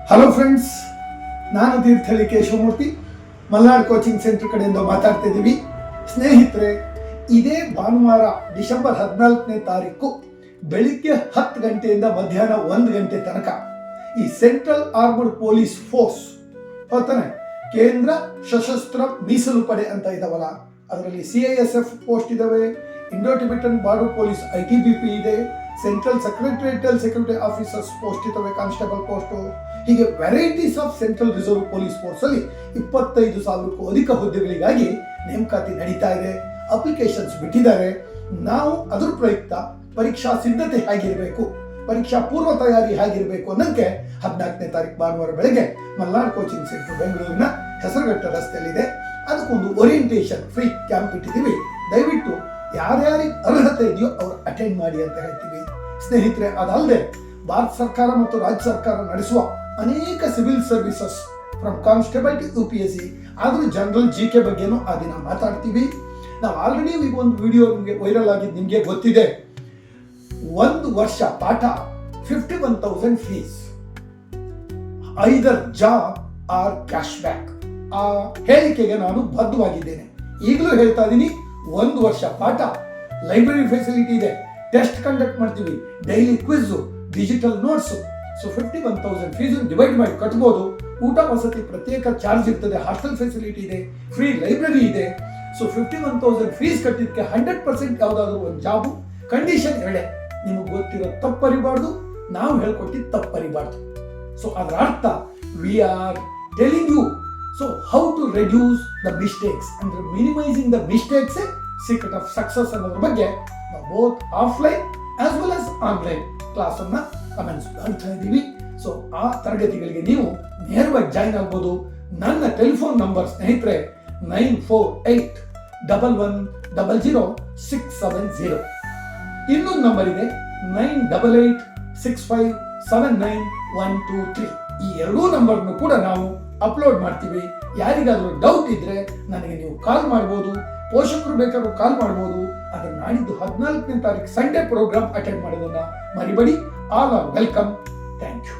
Hello friends, ನಾನು Thirthahalli Keshavamurthy Malnad coaching centre ಕಡೆಯಿಂದ ಮಾತಾಡ್ತಾ ಇದ್ದೀವಿ. ಸ್ನೇಹಿತರೆ, ಇದೇ ಭಾನುವಾರ ಡಿಸೆಂಬರ್ 14ನೇ ತಾರೀಕು ಬೆಳಿಗ್ಗೆ 10 ಗಂಟೆಯಿಂದ ಮಧ್ಯಾಹ್ನ 1 ಗಂಟೆ ತನಕ ಈ ಸೆಂಟ್ರಲ್ ಆರ್ಮಡ್ ಪೊಲೀಸ್ ಫೋರ್ಸ್ ಹೋಗ್ತಾನೆ, ಕೇಂದ್ರ ಸಶಸ್ತ್ರ ಮೀಸಲು ಪಡೆ ಅಂತ ಇದಾವಲ್ಲ, ಅದರಲ್ಲಿ CISF ಪೋಸ್ಟ್ ಇದಾವೆ, Indo Tibetan border police ITBP ಇದೆ, central secretariat security officers post ಇದಾವೆ, ಕಾನ್ಸ್ಟೇಬಲ್ ಪೋಸ್ಟು, ಹೀಗೆ varieties of central reserve police force ಅಲ್ಲಿ 25,000ಕ್ಕೂ ಅಧಿಕ ಹುದ್ದೆಗಳಿಗಾಗಿ ನೇಮಕಾತಿ ನಡೀತಾ ಇದೆ. ಅಪ್ಲಿಕೇಶನ್ಸ್ ಬಿಟ್ಟಿದ್ದಾರೆ. ನಾವು ಅದ್ರ ಪ್ರಯುಕ್ತ ಪರೀಕ್ಷಾ ಸಿದ್ಧತೆ ಹೇಗಿರಬೇಕು, ಪರೀಕ್ಷಾ ಪೂರ್ವ ತಯಾರಿ ಹೇಗಿರಬೇಕು ಅನ್ನೋಕ್ಕೆ 14ನೇ ತಾರೀಕು ಭಾನುವಾರ ಬೆಳಗ್ಗೆ ಮಲ್ನಾಡ್ ಕೋಚಿಂಗ್ ಸೆಂಟರ್ ಬೆಂಗಳೂರಿನ ಹೆಸರುಘಟ್ಟ ರಸ್ತೆಯಲ್ಲಿದೆ. ಅದಕ್ಕೊಂದು ಓರಿಯಂಟೇಷನ್ ಫ್ರೀ ಕ್ಯಾಂಪ್ ಇಟ್ಟಿದ್ದೀವಿ. ದಯವಿಟ್ಟು ಯಾರ್ಯಾರಿಗೆ ಅರ್ಹತೆ ಇದೆಯೋ ಅವ್ರು ಅಟೆಂಡ್ ಮಾಡಿ ಅಂತ ಹೇಳ್ತೀವಿ. ಸ್ನೇಹಿತರೆ, ಅದಲ್ಲದೆ ಭಾರತ ಸರ್ಕಾರ ಮತ್ತು ರಾಜ್ಯ ಸರ್ಕಾರ ನಡೆಸುವ ಅನೇಕ civil services from constable to UPSC ಆದರೂ ಜನರಲ್ GK ಬಗ್ಗೆನೂ ಆ ದಿನ ಮಾತಾಡ್ತೀವಿ. ನಾವು ಆಲ್ರೆಡಿ ಈಗ ಒಂದು ವಿಡಿಯೋ ನಿಮಗೆ ವೈರಲ್ ಆಗಿದ್ದು ನಿಮಗೆ ಗೊತ್ತಿದೆ. 1 ವರ್ಷ ಪಾಠ 51,000 ಫೀಸ್, ಐದರ್ ಜಾಬ್ ಆರ್ ಕ್ಯಾಶ್ ಬ್ಯಾಕ್. ಆ ಹೇಳಿಕೆಗೆ ನಾನು ಬದ್ಧವಾಗಿದ್ದೇನೆ. ಈಗಲೂ ಹೇಳ್ತಾ ಇದ್ದೀನಿ, 1 ವರ್ಷ ಪಾಠ, ಲೈಬ್ರರಿ ಫೆಸಿಲಿಟಿ ಇದೆ, ಟೆಸ್ಟ್ ಕಂಡಕ್ಟ್ ಮಾಡ್ತೀವಿ, daily quiz, digital notes. So 51,000 fees divide ಮಾಡಿ ಕಟ್ಬೋದು. ಊಟ ವಸತಿ ಪ್ರತ್ಯೇಕ ಚಾರ್ಜ್ ಇರ್ತದೆ, ಹಾಸ್ಟೆಲ್ ಫೆಸಿಲಿಟಿ ಇದೆ, ಫ್ರೀ ಲೈಬ್ರರಿ ಇದೆ. ಸೊ 51,000 ಫೀಸ್ ಕಟ್ಟಿದ್ದಕ್ಕೆ 100% ಯಾವುದಾದ್ರೂ ಒಂದು ಜಾಬು. ಕಂಡೀಷನ್ ಎರಡೇ, ನಿಮಗೆ ಗೊತ್ತಿರೋ ತಪ್ಪರಿಬಾರ್ದು, ನಾವು ಹೇಳ್ಕೊಟ್ಟಿದ್ದು ತಪ್ಪರಿಬಾರ್ದು. ಸೊ ಅದರ ಅರ್ಥ we are telling you how to reduce the mistakes, ಅಂದ್ರೆ minimising the mistakes secret of success ಅನ್ನೋದ್ರ ಬಗ್ಗೆ ನಾವು both offline as well as online class ಅನ್ನ ಮಾಡ್ತಾ ಇದ್ದೀವಿ. ಸೊ ಆ ತರಗತಿಗಳಿಗೆ ನೀವು ನೇರವಾಗಿ ಜಾಯಿನ್ ಆಗ್ಬೋದು. ನನ್ನ ಟೆಲಿಫೋನ್ ನಂಬರ್ ಸ್ನೇಹಿತರೆ 9481100670. ಇನ್ನೊಂದು ನಂಬರ್ ಇದೆ 9886579123. ಈ ಎರಡೂ ನಂಬರ್ನು ಕೂಡ ನಾವು ಅಪ್ಲೋಡ್ ಮಾಡ್ತೀವಿ. ಯಾರಿಗಾದ್ರೂ ಡೌಟ್ ಇದ್ರೆ ನನಗೆ ನೀವು ಕಾಲ್ ಮಾಡ್ಬೋದು, ಪೋಷಕರು ಬೇಕಾದ್ರೂ ಕಾಲ್ ಮಾಡ್ಬೋದು. ಆದ್ರೆ ನಾಡಿದ್ದು 14ನೇ ತಾರೀಕು ಸಂಡೇ ಪ್ರೋಗ್ರಾಮ್ ಅಟೆಂಡ್ ಮಾಡೋದನ್ನ ಮರಿಬೇಡಿ. All are welcome. Thank you.